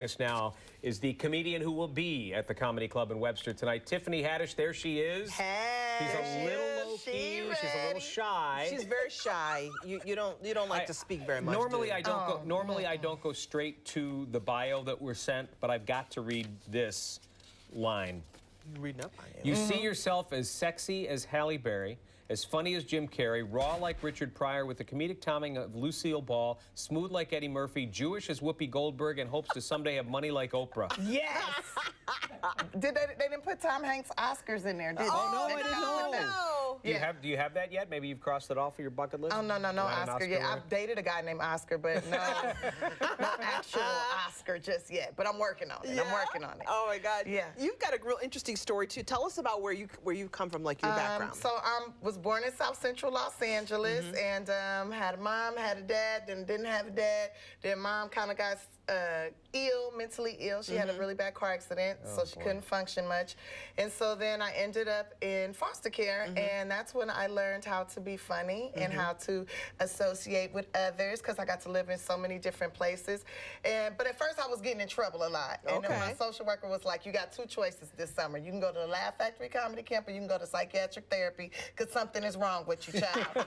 This now is the comedian who will be at the Comedy Club in Webster tonight. Tiffany Haddish, there she is. Hey, she's a little low-key. She's a little shy. She's very shy. You don't like to speak very much. Normally I don't go. Normally I don't go straight to the bio that we're sent, but I've got to read this line. You're reading up on it. You see yourself as sexy as Halle Berry, as funny as Jim Carrey, raw like Richard Pryor with the comedic timing of Lucille Ball, smooth like Eddie Murphy, Jewish as Whoopi Goldberg, and hopes to someday have money like Oprah. Yes. They didn't put Tom Hanks' Oscars in there, did they? Oh, no, I didn't know. No. Do you have that yet? Maybe you've crossed it off of your bucket list? Oh, no Oscar yet. I've dated a guy named Oscar, but no actual Oscar just yet. But I'm working on it. Yeah? I'm working on it. Oh my God. Yeah. You've got a real interesting story too. Tell us about where you come from, like your background. So I was born in South Central Los Angeles, and had a mom, had a dad, then didn't have a dad. Then mom kind of got mentally ill. She had a really bad car accident, so she couldn't function much. And so then I ended up in foster care, and that's when I learned how to be funny and how to associate with others, because I got to live in so many different places. But at first I was getting in trouble a lot. And then my social worker was like, you got two choices this summer. You can go to the Laugh Factory Comedy Camp, or you can go to psychiatric therapy, because something is wrong with you, child.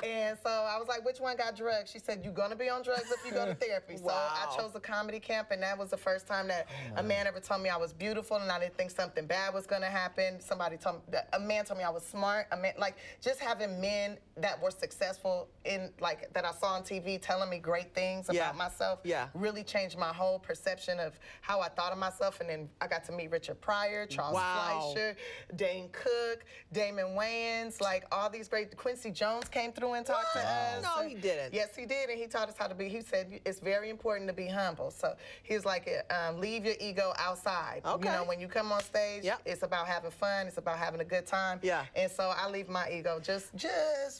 And so I was like, which one got drugs? She said, you're going to be on drugs if you go to therapy. So I chose the comedy camp, and that was the first time that a man ever told me I was beautiful and I didn't think something bad was going to happen. Somebody told me, a man told me I was smart. A man, like, just having men that were successful in, like, that I saw on TV telling me great things about myself really changed my whole perception of how I thought of myself. And then I got to meet Richard Pryor, Charles Fleischer, Dane Cook, Damon Wayans, like all these great. Quincy Jones came through and talked to us. No, he didn't. Yes, he did, and he taught us how to be. He said it's very important to be humble. So he was like, leave your ego outside. Okay. You know, when you come on stage, it's about having fun. It's about having a good time. Yeah. And so I leave my ego just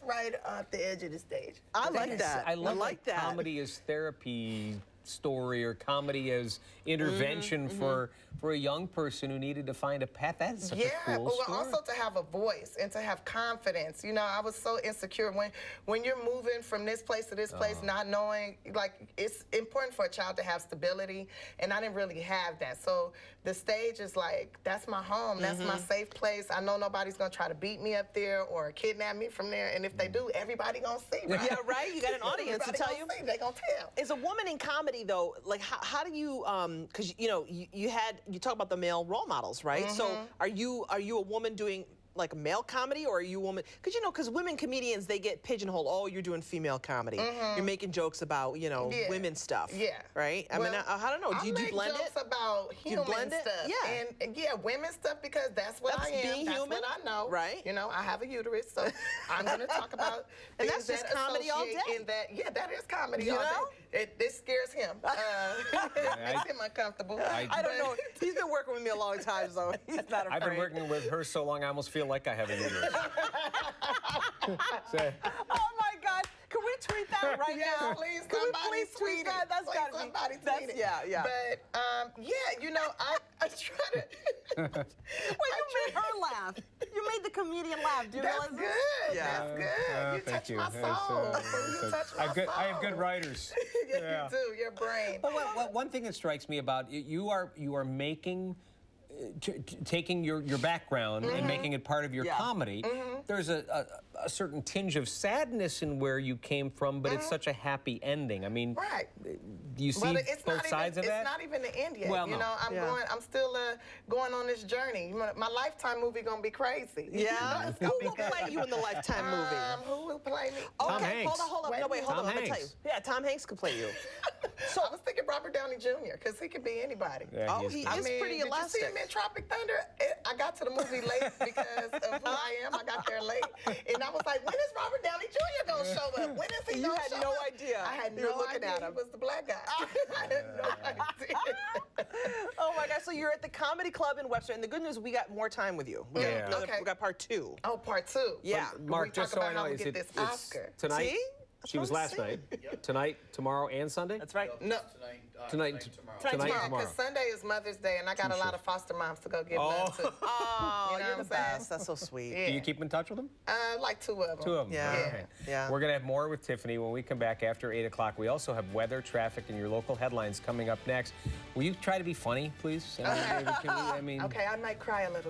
right off the edge of the stage. I like that. I like that. Comedy Comedy as therapy story, or comedy as intervention for a young person who needed to find a path. That's such a cool story. Also to have a voice and to have confidence. You know, I was so insecure when you're moving from this place to this place, not knowing, like, it's important for a child to have stability, and I didn't really have that. So the stage is like, that's my home, that's my safe place. I know nobody's gonna try to beat me up there or kidnap me from there, and if they do, everybody gonna see, right? Yeah, right? You got an audience to tell you. They gonna tell. As a woman in comedy, though, like, how do you, because, you know, you talk about the male role models, right? So are you a woman doing like a male comedy, or are you a woman? Because, you know, because women comedians, they get pigeonholed. Oh, you're doing female comedy. You're making jokes about, you know, women stuff. Yeah. Right? I mean, I don't know. Do you blend it? I make jokes about human stuff. Yeah. And yeah, women stuff, because that's what I am. Being that's human. what I know. Right. You know, I have a uterus, so I'm going to talk about and that's just comedy all day. In that, yeah, that is comedy all day. This scares him. It makes him uncomfortable. I don't know. He's been working with me a long time, so he's not afraid. I've been working with her so long, I almost feel like I have a uterus. Oh my God! Can we tweet that right now? Please, can we please tweet that? That's got to be. Tweet it. Yeah. But yeah, you know, I try to. Well, you made her laugh. You made the comedian laugh. Do you realize good. this? Yeah. That's good. You touch my soul. You touch my soul. I have good writers. Yeah, you do. Your brain. But one thing that strikes me about you are making. Taking your background and making it part of your comedy, there's a certain tinge of sadness in where you came from, but it's such a happy ending. I mean, do you see both sides of that? It's not even the end yet. Well, you know, I'm still going on this journey. My Lifetime movie gonna be crazy. Yeah. Who will play you in the Lifetime movie? Who will play me? Okay, hold up. No, wait, hold on. I'm gonna tell you. Yeah, Tom Hanks could play you. So I was thinking Robert Downey Jr. because he could be anybody. Yeah, he is pretty elastic. Did you see him in Tropic Thunder? I got to the movie late because of who I am. I got there late, and I was like, when is Robert Downey Jr. gonna show up? When is he gonna show up? You had no idea. I had no idea he was the black guy. I had no idea. Oh my gosh! So you're at the Comedy Club in Webster, and the good news, we got more time with you. We got part 2. Oh, part 2. Yeah. Mark, just so I know, is it this Oscar tonight? See? She was last night. Tonight, tomorrow, and Sunday? That's right. No. Tonight, Tomorrow, because Sunday is Mother's Day, and I got a lot of foster moms to go give love to. Oh, You know you're what the I'm saying? best. That's so sweet. Yeah. Do you keep in touch with them? Like 2 of them. 2 of them. Yeah. Okay. Yeah. We're going to have more with Tiffany when we come back after 8 o'clock. We also have weather, traffic, and your local headlines coming up next. Will you try to be funny, please? I mean, Okay, I might cry a little